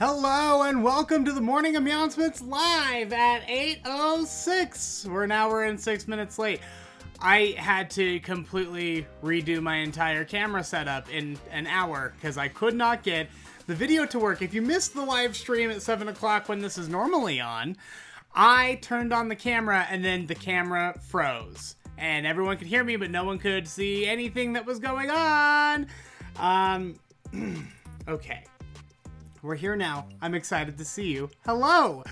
Hello and welcome to the Morning Mews live at 8:06. We're in 6 minutes late. I had to completely redo my entire camera setup in an hour because I could not get the video to work. If you missed the live stream at 7 o'clock when this is normally on, I turned on the camera and then the camera froze. And everyone could hear me, but no one could see anything that was going on. Okay. We're here now. I'm excited to see you. Hello!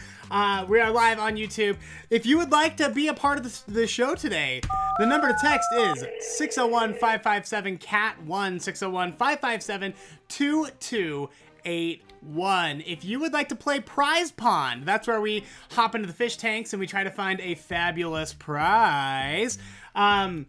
We are live on YouTube. If you would like to be a part of the show today, the number to text is 601-557-CAT1, 601-557-2281. If you would like to play Prize Pond, that's where we hop into the fish tanks and we try to find a fabulous prize. If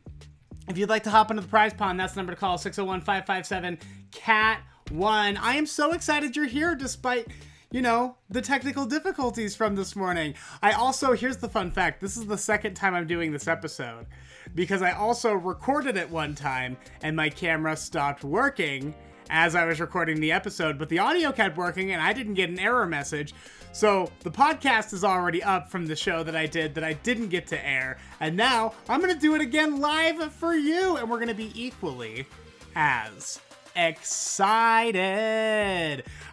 you'd like to hop into the Prize Pond, that's the number to call, 601-557-CAT1. I am so excited you're here despite, the technical difficulties from this morning. Here's the fun fact. This is the second time I'm doing this episode because I also recorded it one time and my camera stopped working as I was recording the episode, but the audio kept working and I didn't get an error message. So the podcast is already up from the show that I did that I didn't get to air. And now I'm going to do it again live for you. And we're going to be equally as excited.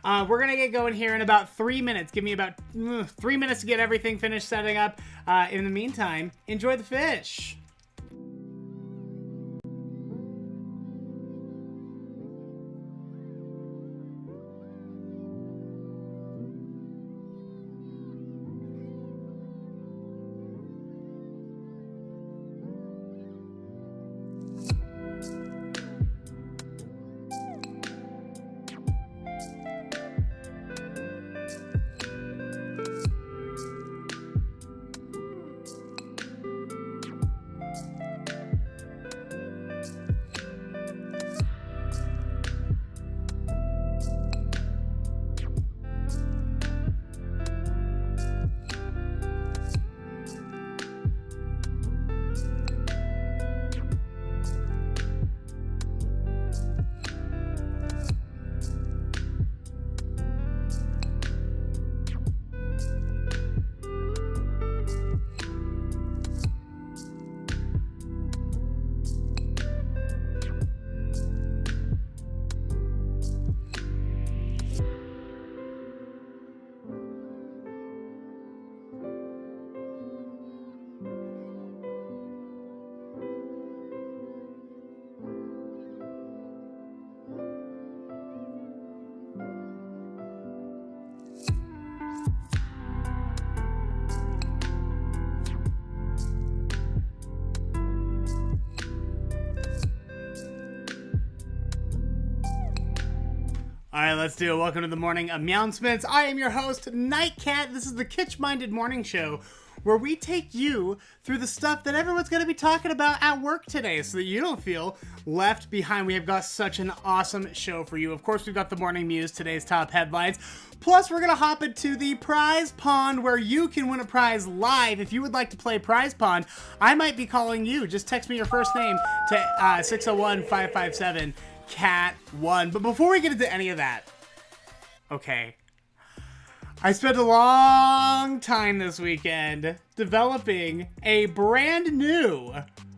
We're gonna get going here in about 3 minutes. Give me about 3 minutes to get everything finished setting up. In the meantime, enjoy the fish. All right, let's do it. Welcome to the Morning Mews. I am your host, Nightcat. This is the kitsch-minded morning show where we take you through the stuff that everyone's going to be talking about at work today so that you don't feel left behind. We have got such an awesome show for you. Of course, we've got the Morning Mews, today's top headlines. Plus, we're going to hop into the Prize Pond where you can win a prize live. If you would like to play Prize Pond, I might be calling you. Just text me your first name to 601-557-CAT1. But before we get into any of that, okay, I spent a long time this weekend developing a brand new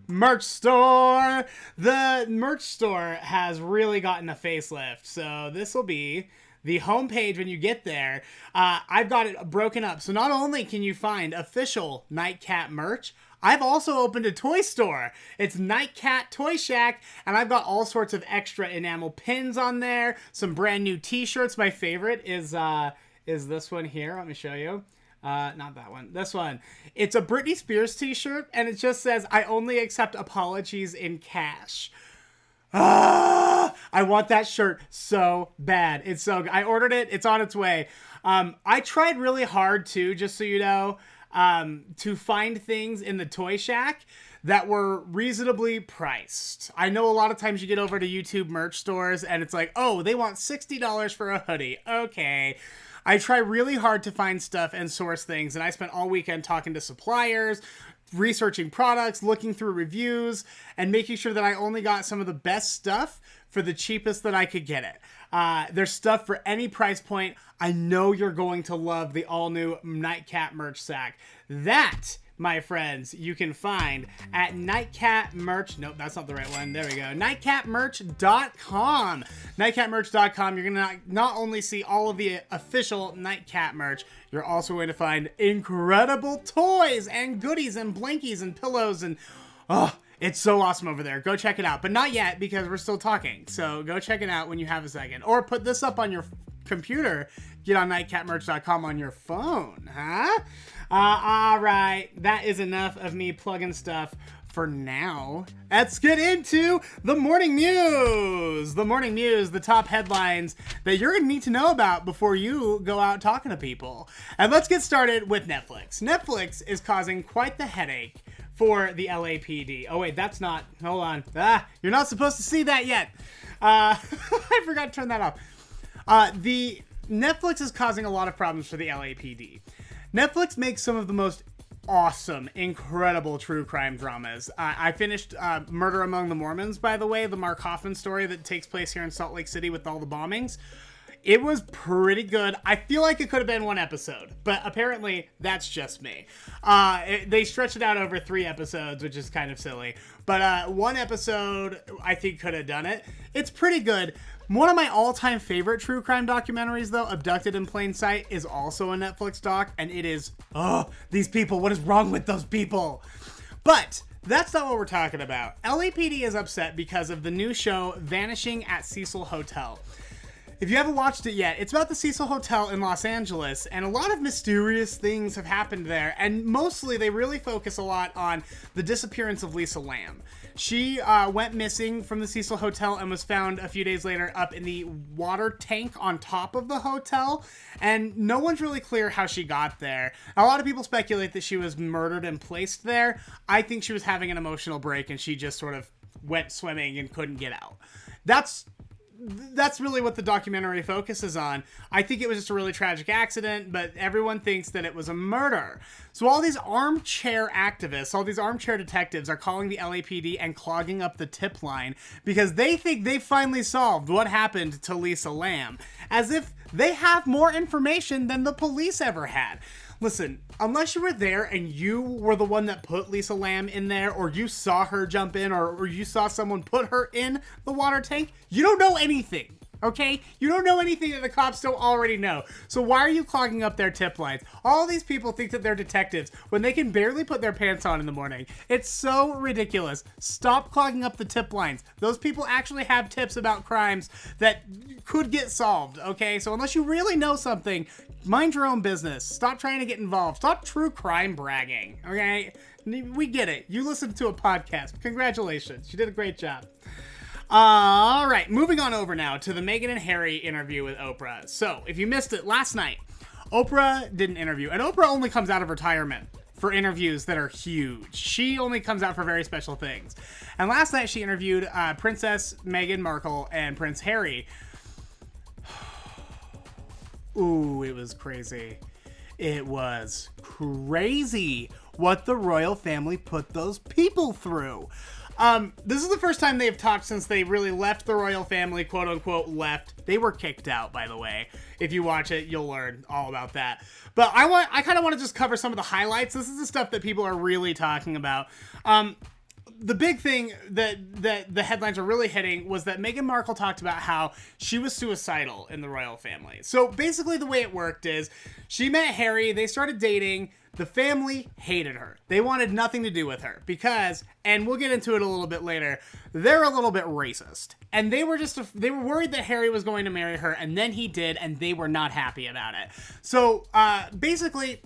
merch store. The merch store has really gotten a facelift, so this will be the homepage when you get there. I've got it broken up, so not only can you find official Nightcat merch, I've also opened a toy store. It's Nightcat Toy Shack, and I've got all sorts of extra enamel pins on there, some brand new t-shirts. My favorite is this one here. Let me show you. Not that one. This one. It's a Britney Spears t-shirt, and it just says, "I only accept apologies in cash." I want that shirt so bad. It's so good. I ordered it. It's on its way. I tried really hard too, just so you know, to find things in the Toy Shack that were reasonably priced. I know a lot of times you get over to YouTube merch stores and it's like, oh, they want $60 for a hoodie. Okay. I try really hard to find stuff and source things, and I spent all weekend talking to suppliers, researching products, looking through reviews, and making sure that I only got some of the best stuff for the cheapest that I could get it. There's stuff for any price point. I know you're going to love the all-new Nightcat merch sack. That, my friends, you can find at Nightcat Merch. Nope, that's not the right one. There we go. Nightcatmerch.com. Nightcatmerch.com. You're going to not only see all of the official Nightcat merch, you're also going to find incredible toys and goodies and blankies and pillows and... it's so awesome over there. Go check it out. But not yet, because we're still talking. So go check it out when you have a second. Or put this up on your computer. Get on nightcatmerch.com on your phone. Huh? All right. That is enough of me plugging stuff for now. Let's get into the Morning Mews. The Morning Mews, the top headlines that you're going to need to know about before you go out talking to people. And let's get started with Netflix. Netflix is causing quite the headache for the LAPD. Oh wait, that's not, hold on. You're not supposed to see that yet. I forgot to turn that off. The Netflix is causing a lot of problems for the LAPD. Netflix makes some of the most awesome, incredible true crime dramas. I finished Murder Among the Mormons, by the way, the Mark Hoffman story that takes place here in Salt Lake City with all the bombings. It was pretty good. I feel like it could have been one episode, but apparently that's just me. They stretched it out over 3 episodes, which is kind of silly. But one episode, I think, could have done it. It's pretty good. One of my all-time favorite true crime documentaries, though, Abducted in Plain Sight, is also a Netflix doc, and it is, these people, what is wrong with those people? But that's not what we're talking about. LAPD is upset because of the new show, Vanishing at Cecil Hotel. If you haven't watched it yet, it's about the Cecil Hotel in Los Angeles, and a lot of mysterious things have happened there, and mostly they really focus a lot on the disappearance of Lisa Lam. She went missing from the Cecil Hotel and was found a few days later up in the water tank on top of the hotel, and no one's really clear how she got there. A lot of people speculate that she was murdered and placed there. I think she was having an emotional break and she just sort of went swimming and couldn't get out. That's really what the documentary focuses on. I think it was just a really tragic accident, but everyone thinks that it was a murder. So all these armchair activists, all these armchair detectives are calling the LAPD and clogging up the tip line because they think they finally solved what happened to Lisa Lam, as if they have more information than the police ever had. Listen, unless you were there and you were the one that put Lisa Lam in there, or you saw her jump in, or you saw someone put her in the water tank, you don't know anything, okay? You don't know anything that the cops don't already know. So why are you clogging up their tip lines? All these people think that they're detectives when they can barely put their pants on in the morning. It's so ridiculous. Stop clogging up the tip lines. Those people actually have tips about crimes that could get solved, okay? So unless you really know something, mind your own business. Stop trying to get involved. Stop true crime bragging, okay? We get it. You listened to a podcast. Congratulations. You did a great job. All right, moving on over now to the Meghan and Harry interview with Oprah. So, if you missed it last night, Oprah did an interview, and Oprah only comes out of retirement for interviews that are huge. She only comes out for very special things. And last night she interviewed Princess Meghan Markle and Prince Harry. Ooh, it was crazy. It was crazy what the royal family put those people through. This is the first time they've talked since they really left the royal family, quote unquote, left. They were kicked out, by the way. If you watch it, you'll learn all about that. But I kind of want to just cover some of the highlights. This is the stuff that people are really talking about. The big thing that the headlines are really hitting was that Meghan Markle talked about how she was suicidal in the royal family. So basically the way it worked is she met Harry, they started dating, the family hated her. They wanted nothing to do with her because, and we'll get into it a little bit later, they're a little bit racist. And they were worried that Harry was going to marry her, and then he did, and they were not happy about it. So basically,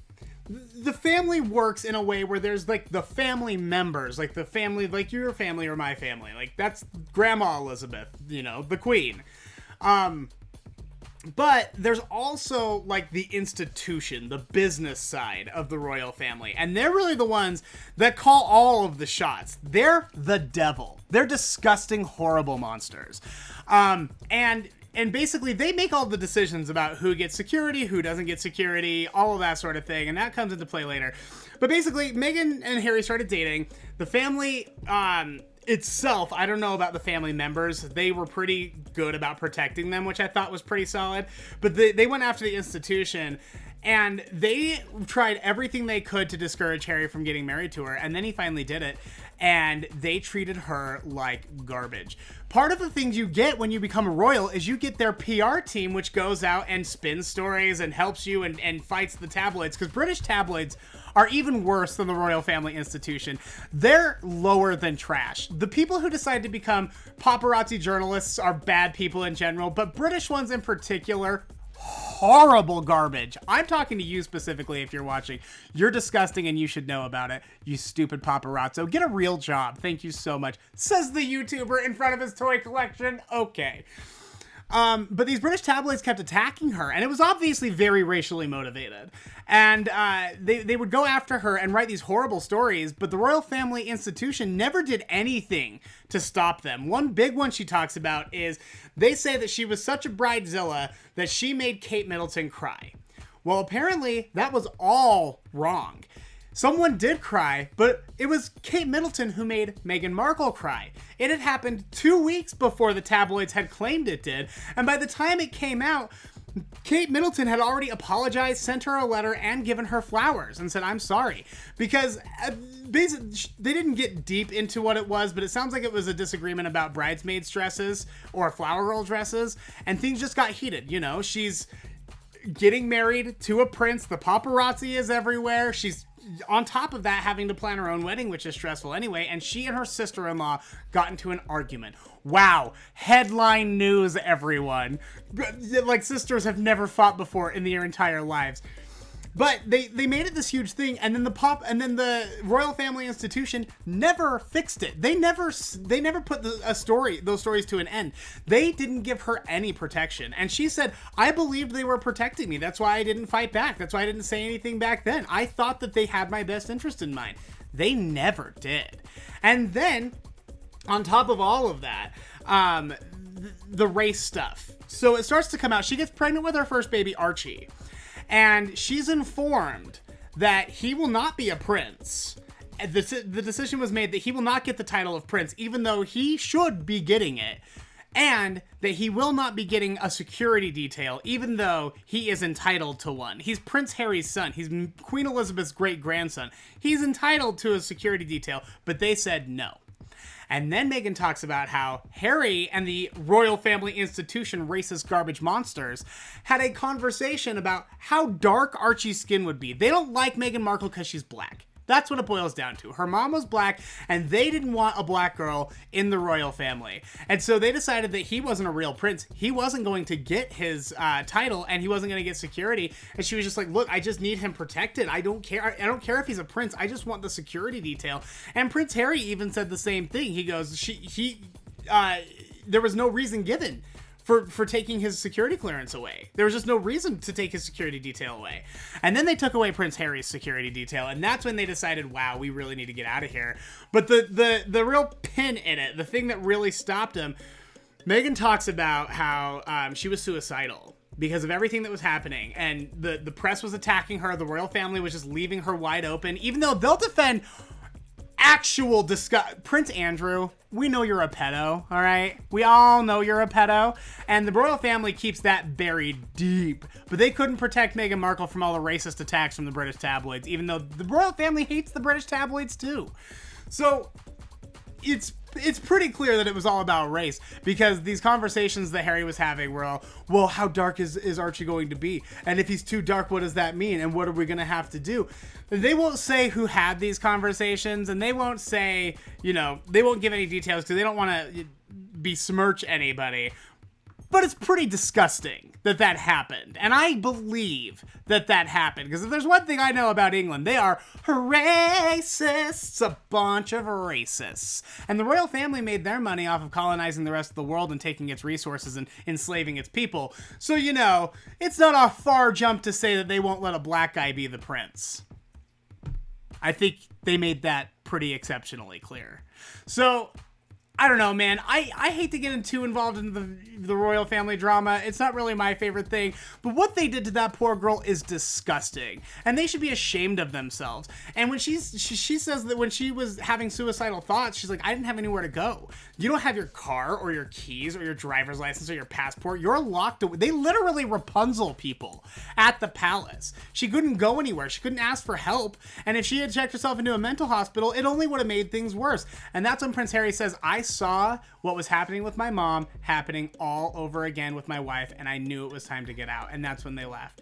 the family works in a way where there's like the family members, like the family, like your family or my family, like that's Grandma Elizabeth, you know, the Queen. But there's also like the institution, the business side of the royal family, and they're really the ones that call all of the shots. They're the devil. They're disgusting, horrible monsters. And and basically they make all the decisions about who gets security, who doesn't get security, all of that sort of thing, and that comes into play later. But basically, Meghan and Harry started dating. The family itself, I don't know about the family members. They were pretty good about protecting them, which I thought was pretty solid. But they went after the institution, and they tried everything they could to discourage Harry from getting married to her, and then he finally did it. And they treated her like garbage. Part of the things you get when you become a royal is you get their PR team, which goes out and spins stories and helps you and fights the tabloids. Because British tabloids are even worse than the royal family institution. They're lower than trash. The people who decide to become paparazzi journalists are bad people in general, but British ones in particular, horrible garbage. I'm talking to you specifically if you're watching. You're disgusting and you should know about it, you stupid paparazzo. Get a real job. Thank you so much. Says the YouTuber in front of his toy collection. Okay. But these British tabloids kept attacking her, and it was obviously very racially motivated. And they would go after her and write these horrible stories, but the royal family institution never did anything to stop them. One big one she talks about is they say that she was such a bridezilla that she made Kate Middleton cry. Well, apparently that was all wrong. Someone did cry, but it was Kate Middleton who made Meghan Markle cry. It had happened 2 weeks before the tabloids had claimed it did, and by the time it came out, Kate Middleton had already apologized, sent her a letter, and given her flowers and said, I'm sorry. Because basically, they didn't get deep into what it was, but it sounds like it was a disagreement about bridesmaids' dresses or flower girl dresses, and things just got heated. You know, she's getting married to a prince. The paparazzi is everywhere. She's on top of that having to plan her own wedding, which is stressful anyway, and she and her sister-in-law got into an argument. Wow, headline news, everyone. Like, sisters have never fought before in their entire lives. But they made it this huge thing, and then the royal family institution never fixed it. They never put those stories to an end. They didn't give her any protection. And she said, I believed they were protecting me. That's why I didn't fight back. That's why I didn't say anything back then. I thought that they had my best interest in mind. They never did. And then, on top of all of that, the race stuff. So it starts to come out. She gets pregnant with her first baby, Archie. And she's informed that he will not be a prince. The decision was made that he will not get the title of prince, even though he should be getting it. And that he will not be getting a security detail, even though he is entitled to one. He's Prince Harry's son. He's Queen Elizabeth's great-grandson. He's entitled to a security detail, but they said no. And then Meghan talks about how Harry and the royal family institution, racist garbage monsters, had a conversation about how dark Archie's skin would be. They don't like Meghan Markle because she's black. That's what it boils down to. Her mom was black, and they didn't want a black girl in the royal family. And so they decided that he wasn't a real prince. He wasn't going to get his title, and he wasn't going to get security. And she was just like, look, I just need him protected. I don't care. I don't care if he's a prince. I just want the security detail. And Prince Harry even said the same thing. He goes, there was no reason given for taking his security clearance away. There was just no reason to take his security detail away. And then they took away Prince Harry's security detail, and that's when they decided, wow, we really need to get out of here. But the real pin in it, the thing that really stopped him, Meghan talks about how she was suicidal because of everything that was happening, and the press was attacking her, the royal family was just leaving her wide open, even though they'll defend actual disgust. Prince Andrew, we know you're a pedo, all right? We all know you're a pedo. And the royal family keeps that buried deep. But they couldn't protect Meghan Markle from all the racist attacks from the British tabloids, even though the royal family hates the British tabloids too. So it's pretty clear that it was all about race, because these conversations that Harry was having were all, well, how dark is Archie going to be? And if he's too dark, what does that mean? And what are we going to have to do? They won't say who had these conversations, and they won't say, they won't give any details because they don't want to besmirch anybody. But it's pretty disgusting that happened. And I believe that happened. Because if there's one thing I know about England, they are racists. A bunch of racists. And the royal family made their money off of colonizing the rest of the world and taking its resources and enslaving its people. So, it's not a far jump to say that they won't let a black guy be the prince. I think they made that pretty exceptionally clear. So I don't know, man. I hate to get too involved in the royal family drama. It's not really my favorite thing. But what they did to that poor girl is disgusting. And they should be ashamed of themselves. And when she says that when she was having suicidal thoughts, she's like, I didn't have anywhere to go. You don't have your car or your keys or your driver's license or your passport. You're locked away. They literally Rapunzel people at the palace. She couldn't go anywhere. She couldn't ask for help. And if she had checked herself into a mental hospital, it only would have made things worse. And that's when Prince Harry says, I saw what was happening with my mom happening all over again with my wife, and I knew it was time to get out. And that's when they left.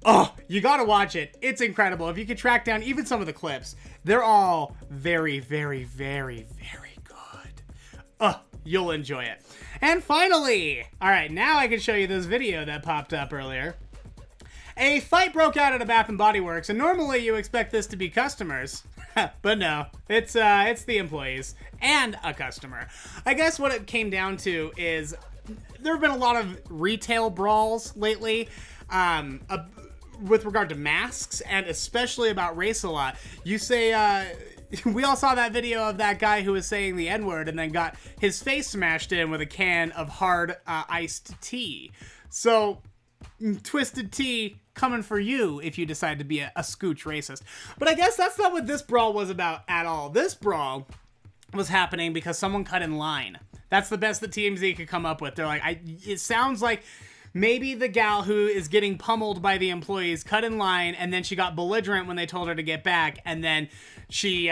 Oh, you gotta watch it. It's incredible. If you could track down even some of the clips, they're all very, very, very, very good. Oh, you'll enjoy it. And finally, all right, now I can show you this video that popped up earlier. A fight broke out at a Bath & Body Works, and normally you expect this to be customers. But no, it's the employees and a customer. I guess what it came down to is there have been a lot of retail brawls lately with regard to masks, and especially about race a lot. You say, we all saw that video of that guy who was saying the N-word and then got his face smashed in with a can of hard iced tea. So Twisted Tea coming for you if you decide to be a scooch racist. But I guess that's not what this brawl was about at all. This brawl was happening because someone cut in line. That's the best that TMZ could come up with. They're like, it sounds like maybe the gal who is getting pummeled by the employees cut in line, and then she got belligerent when they told her to get back, and then she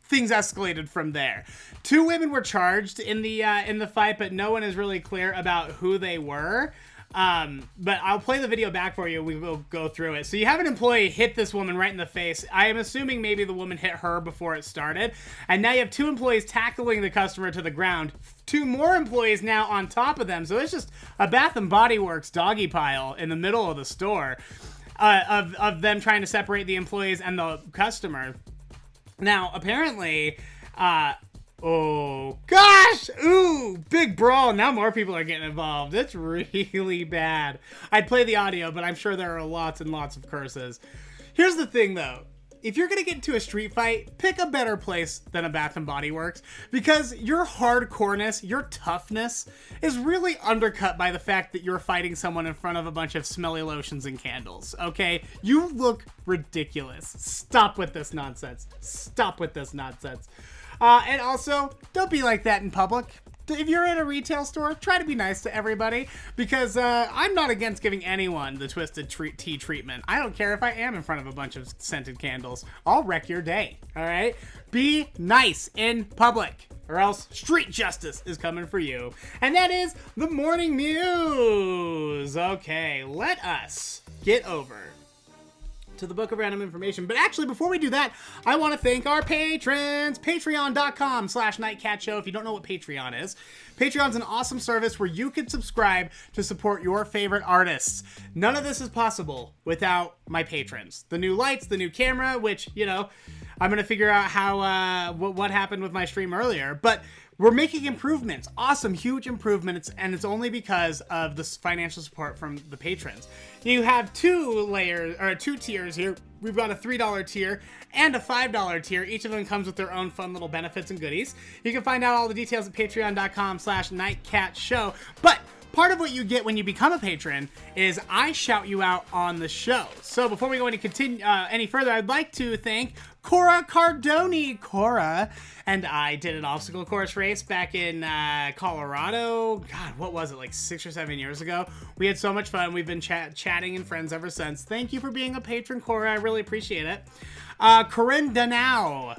things escalated from there. 2 women were charged in the fight, but no one is really clear about who they were. But I'll play the video back for you. We will go through it. So you have an employee hit this woman right in the face. I am assuming maybe the woman hit her before it started. And now you have 2 employees tackling the customer to the ground. 2 more employees now on top of them. So it's just a Bath & Body Works doggy pile in the middle of the store of them trying to separate the employees and the customer. Now, apparently, oh gosh, ooh, big brawl. Now more people are getting involved. It's really bad. I'd play the audio, but I'm sure there are lots and lots of curses. Here's the thing though. If you're gonna get into a street fight, pick a better place than a Bath & Body Works, because your hardcoreness, your toughness is really undercut by the fact that you're fighting someone in front of a bunch of smelly lotions and candles, okay? You look ridiculous. Stop with this nonsense. Stop with this nonsense. And also, don't be like that in public. If you're in a retail store, try to be nice to everybody, because I'm not against giving anyone the Twisted Tea treatment. I don't care if I am in front of a bunch of scented candles. I'll wreck your day, all right? Be nice in public, or else street justice is coming for you. And that is the Morning Mews. Okay, let us get over to the book of random information. But actually, before we do that, I want to thank our patrons. Patreon.com/Nightcat Show. If you don't know what Patreon is, Patreon's an awesome service where you can subscribe to support your favorite artists. None of this is possible without my patrons. The new lights, the new camera, which, you know, I'm going to figure out how what happened with my stream earlier. But we're making improvements, awesome, huge improvements, and it's only because of this financial support from the patrons. You have 2 tiers here. We've got a $3 tier and a $5 tier. Each of them comes with their own fun little benefits and goodies. You can find out all the details at patreon.com/Nightcat Show. But part of what you get when you become a patron is I shout you out on the show. So before we go any further, I'd like to thank Cora Cardoni. Cora and I did an obstacle course race back in Colorado. God, what was it, like 6 or 7 years ago? We had so much fun. We've been chatting and friends ever since. Thank you for being a patron, Cora. I really appreciate it. Corinne Danow.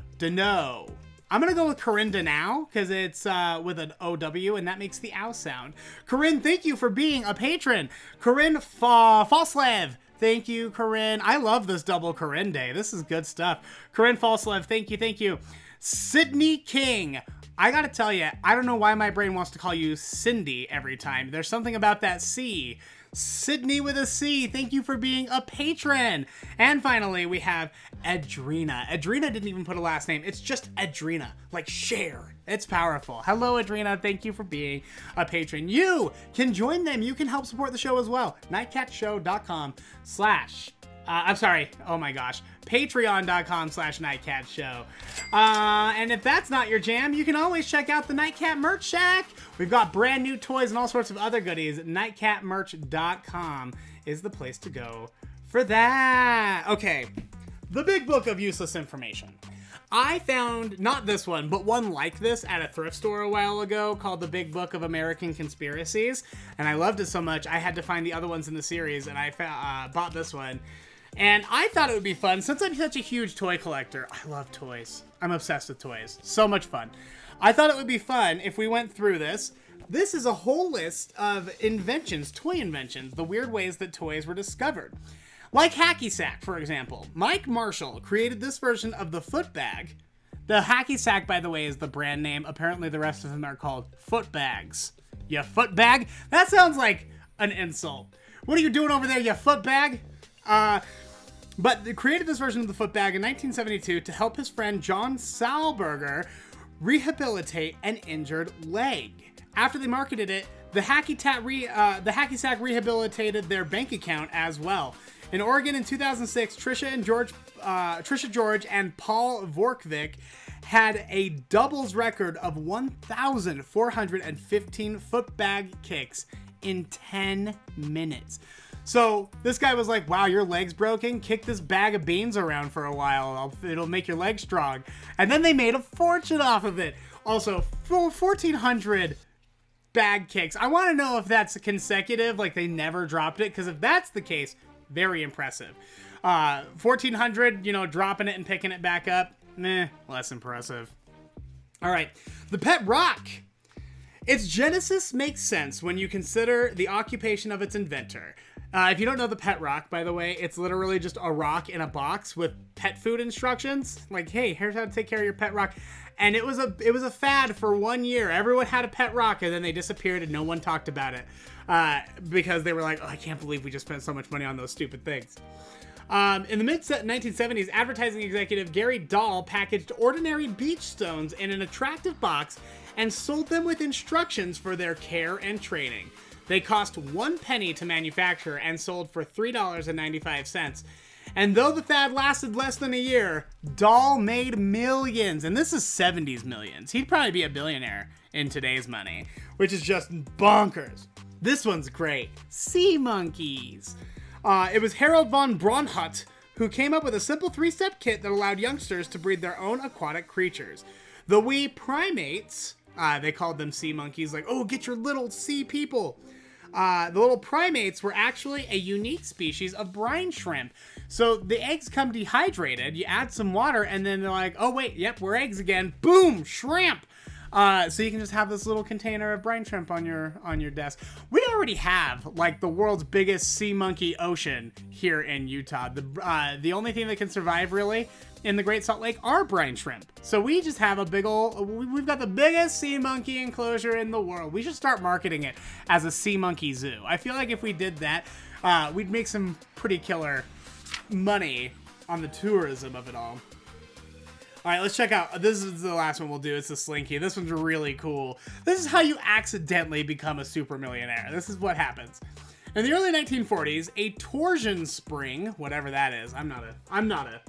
I'm going to go with Corinne Danow because it's with an OW, and that makes the ow sound. Corinne, thank you for being a patron. Corinne Falslev. Thank you, Corinne. I love this double Corinne day. This is good stuff. Corinne Falslev, thank you. Sydney King. I gotta tell you, I don't know why my brain wants to call you Cindy every time. There's something about that C. Sydney with a C, thank you for being a patron. And finally, we have Adrena. Adrena didn't even put a last name. It's just Adrena, like share. It's powerful. Hello, Adrena. Thank you for being a patron. You can join them. You can help support the show as well. Patreon.com/Nightcat Show. And if that's not your jam, you can always check out the Nightcat Merch Shack. We've got brand new toys and all sorts of other goodies. Nightcatmerch.com is the place to go for that. Okay, the big book of useless information. I found, not this one, but one like this at a thrift store a while ago called The Big Book of American Conspiracies. And I loved it so much, I had to find the other ones in the series, and I bought this one. And I thought it would be fun, since I'm such a huge toy collector. I love toys. I'm obsessed with toys. So much fun. I thought it would be fun if we went through this. This is a whole list of inventions, toy inventions, the weird ways that toys were discovered. Like Hacky Sack, for example. Mike Marshall created this version of the foot bag. The Hacky Sack, by the way, is the brand name. Apparently the rest of them are called foot bags. You foot bag? That sounds like an insult. What are you doing over there, you foot bag? But they created this version of the foot bag in 1972 to help his friend John Sahlberger rehabilitate an injured leg. After they marketed it, the Hacky Sack rehabilitated their bank account as well. In Oregon in 2006, Trisha George and Paul Vorkvik had a doubles record of 1,415 foot bag kicks in 10 minutes. So this guy was like, wow, your leg's broken? Kick this bag of beans around for a while. It'll make your leg strong. And then they made a fortune off of it. Also, 1,400 bag kicks. I want to know if that's consecutive, like they never dropped it, because if that's the case, very impressive. 1,400, dropping it and picking it back up, less impressive. All right, the pet rock. Its genesis makes sense when you consider the occupation of its inventor. If you don't know the pet rock, by the way, it's literally just a rock in a box with pet food instructions. Like, hey, here's how to take care of your pet rock. And it was a fad for 1 year. Everyone had a pet rock, and then they disappeared, and no one talked about it because they were like, oh, I can't believe we just spent so much money on those stupid things. In the mid-1970s, advertising executive Gary Dahl packaged ordinary beach stones in an attractive box and sold them with instructions for their care and training. They cost 1 penny to manufacture and sold for $3.95. And though the fad lasted less than a year, Dahl made millions. And this is 70s millions. He'd probably be a billionaire in today's money, which is just bonkers. This one's great. Sea monkeys. It was Harold von Braunhut who came up with a simple 3-step kit that allowed youngsters to breed their own aquatic creatures. The wee primates, they called them sea monkeys, like, oh, get your little sea people. The little primates were actually a unique species of brine shrimp. So the eggs come dehydrated, you add some water, and then they're like, oh wait, yep, we're eggs again. Boom, shrimp. So you can just have this little container of brine shrimp on your desk. We already have like the world's biggest sea monkey ocean here in Utah. The only thing that can survive really in the Great Salt Lake are brine shrimp. So we just have we've got the biggest sea monkey enclosure in the world. We should start marketing it as a sea monkey zoo. I feel like if we did that, we'd make some pretty killer money on the tourism of it all. All right, let's check out. This is the last one we'll do. It's the Slinky. This one's really cool. This is how you accidentally become a super millionaire. This is what happens. In the early 1940s, a torsion spring, whatever that is, I'm not a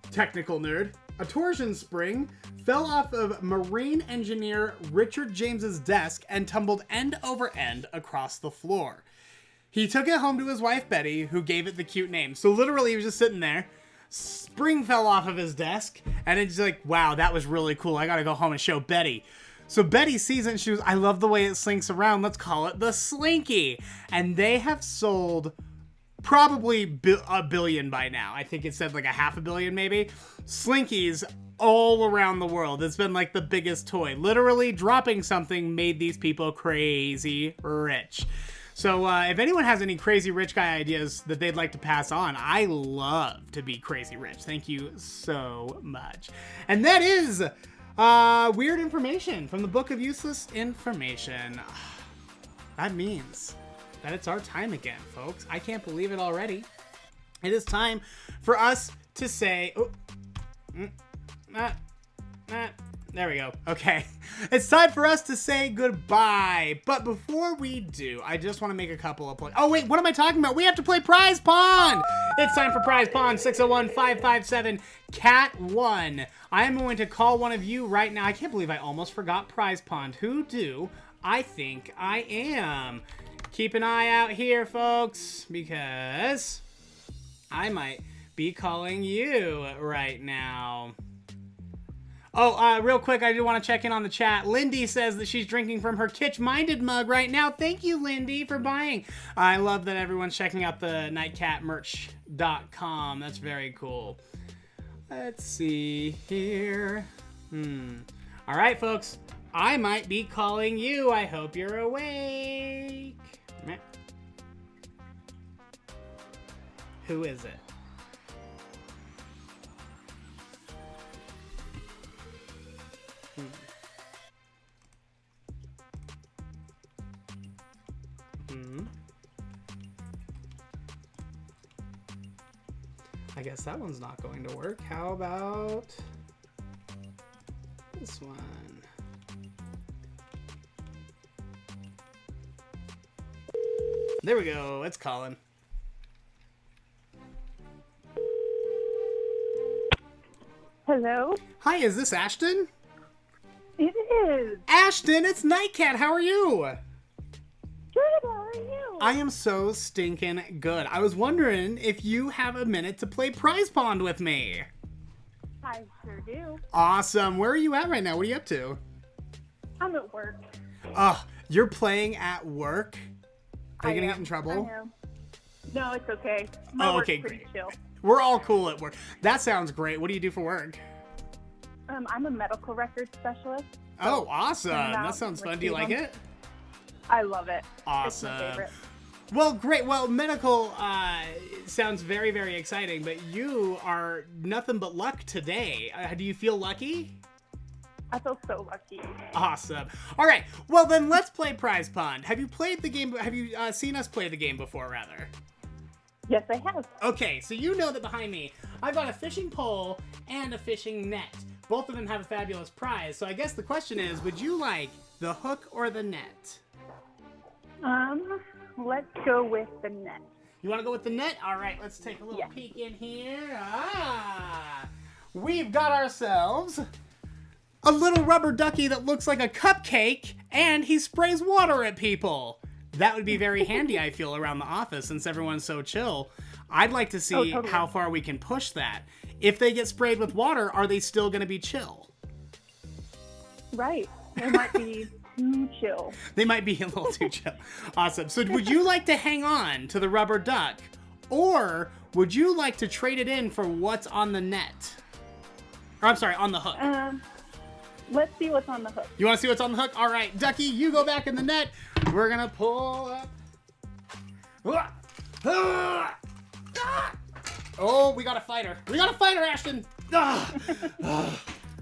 technical nerd. A torsion spring fell off of marine engineer Richard James's desk and tumbled end over end across the floor. He took it home to his wife, Betty, who gave it the cute name. So literally, he was just sitting there. Spring fell off of his desk, and it's like, wow, that was really cool. I gotta go home and show Betty. So Betty sees it, and she goes, I love the way it slinks around. Let's call it the Slinky. And they have sold probably a billion by now. I think it said like 500 million maybe. Slinkies all around the world. It's been like the biggest toy. Literally dropping something made these people crazy rich. So if anyone has any crazy rich guy ideas that they'd like to pass on, I love to be crazy rich. Thank you so much. And that is weird information from the Book of Useless Information. That means that it's our time again, folks. I can't believe it already. It is time for us to say... There we go. Okay. It's time for us to say goodbye. But before we do, I just want to make a couple of points. Oh, wait. What am I talking about? We have to play Prize Pond. It's time for Prize Pond. 601-557-CAT1. I am going to call one of you right now. I can't believe I almost forgot Prize Pond. Who do I think I am? Keep an eye out here, folks, because I might be calling you right now. Oh, real quick, I do want to check in on the chat. Lindy says that she's drinking from her kitsch-minded mug right now. Thank you, Lindy, for buying. I love that everyone's checking out the nightcatmerch.com. That's very cool. Let's see here. All right, folks. I might be calling you. I hope you're awake. Who is it? I guess that one's not going to work. How about this one? There we go. It's calling. Hello? Hi, is this Ashton? It is. Ashton, it's Nightcat. How are you? Good, how are you? I am so stinking good. I was wondering if you have a minute to play Prize Pond with me. I sure do. Awesome. Where are you at right now? What are you up to? I'm at work. You're playing at work? Are you going to get in I trouble? am. No, it's okay. My work's okay, pretty great. chill. We're all cool at work. That sounds great. What do you do for work? I'm a medical records specialist. Oh, awesome. That sounds fun. Do you like it? I love it. Awesome. It's my favorite. Well, great. Well, medical sounds very, very exciting, but you are nothing but luck today. Do you feel lucky? I feel so lucky. Awesome. All right. Well, then let's play Prize Pond. Have you played the game? Have you seen us play the game before, rather? Yes, I have. Okay, so you know that behind me, I've got a fishing pole and a fishing net. Both of them have a fabulous prize. So I guess the question is, would you like the hook or the net? Let's go with the net. You want to go with the net? All right, let's take a little peek in here. We've got ourselves a little rubber ducky that looks like a cupcake, and he sprays water at people. That would be very handy, I feel, around the office since everyone's so chill. I'd like to see how far we can push that. If they get sprayed with water, are they still going to be chill? Right. They might be too chill. They might be a little too chill. Awesome. So would you like to hang on to the rubber duck, or would you like to trade it in for what's on the net? Or, I'm sorry, on the hook. Let's see what's on the hook. You want to see what's on the hook? All right, Ducky, you go back in the net. We're going to pull up. Oh, we got a fighter. We got a fighter, Ashton.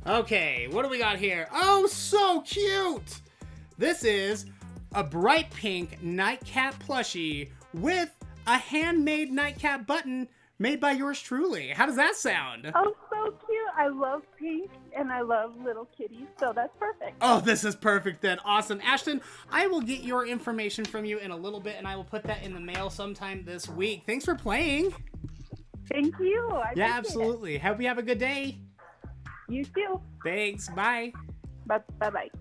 Okay, what do we got here? Oh, so cute. This is a bright pink Nightcat plushie with a handmade Nightcat button made by yours truly. How does that sound? Oh, so cute. I love pink and I love little kitties, so that's perfect. Oh, this is perfect then. Awesome. Ashton, I will get your information from you in a little bit, and I will put that in the mail sometime this week. Thanks for playing. Thank you. Yeah, absolutely. Hope you have a good day. You too. Thanks. Bye. Bye-bye.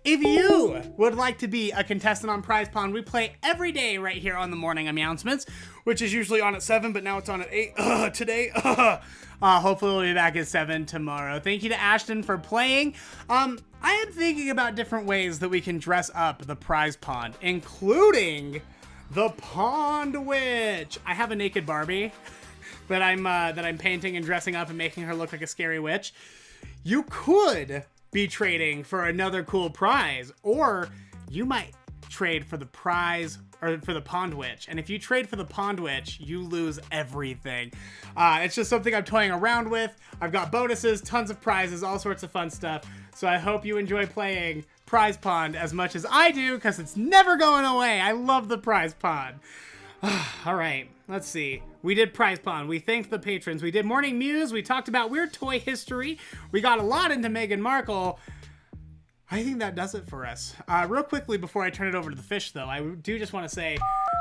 If you would like to be a contestant on Prize Pond, we play every day right here on the Morning aMEOWncements, which is usually on at 7, but now it's on at 8 today. Hopefully we'll be back at 7 tomorrow. Thank you to Ashton for playing. I am thinking about different ways that we can dress up the Prize Pond, including the Pond Witch. I have a naked Barbie that I'm painting and dressing up and making her look like a scary witch. You could be trading for another cool prize, or you might trade for the prize or for the Pond Witch. And if you trade for the Pond Witch, you lose everything. It's just something I'm toying around with. I've got bonuses, tons of prizes, all sorts of fun stuff. So I hope you enjoy playing Prize Pond as much as I do, because it's never going away. I love the Prize Pond. All right, let's see. We did Prize Pond. We thanked the patrons. We did Morning Mews. We talked about weird toy history. We got a lot into Meghan Markle. I think that does it for us. Real quickly before I turn it over to the fish, though, I do just want to say,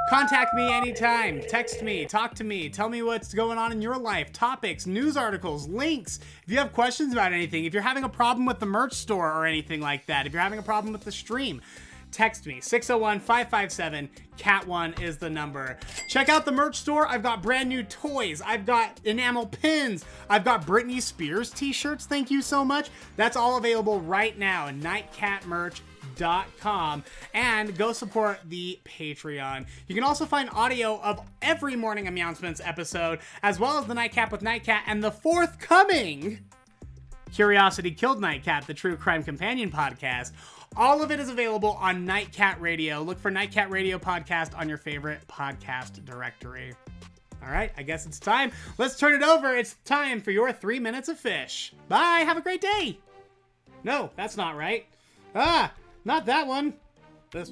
contact me anytime. Text me, talk to me, tell me what's going on in your life, topics, news articles, links. If you have questions about anything, if you're having a problem with the merch store or anything like that, if you're having a problem with the stream, text me. 601-557-CAT1 is the number. Check out the merch store. I've got brand new toys. I've got enamel pins. I've got Britney Spears t-shirts. Thank you so much. That's all available right now at nightcatmerch.com, and go support the Patreon. You can also find audio of every Morning aMEOWncements episode, as well as the Nightcap with Nightcat and the forthcoming Curiosity Killed Nightcat, the True Crime Companion podcast. All of it is available on Nightcat Radio. Look for Nightcat Radio Podcast on your favorite podcast directory. All right, I guess it's time. Let's turn it over. It's time for your 3 minutes of fish. Bye. Have a great day. No, that's not right. Not that one. This.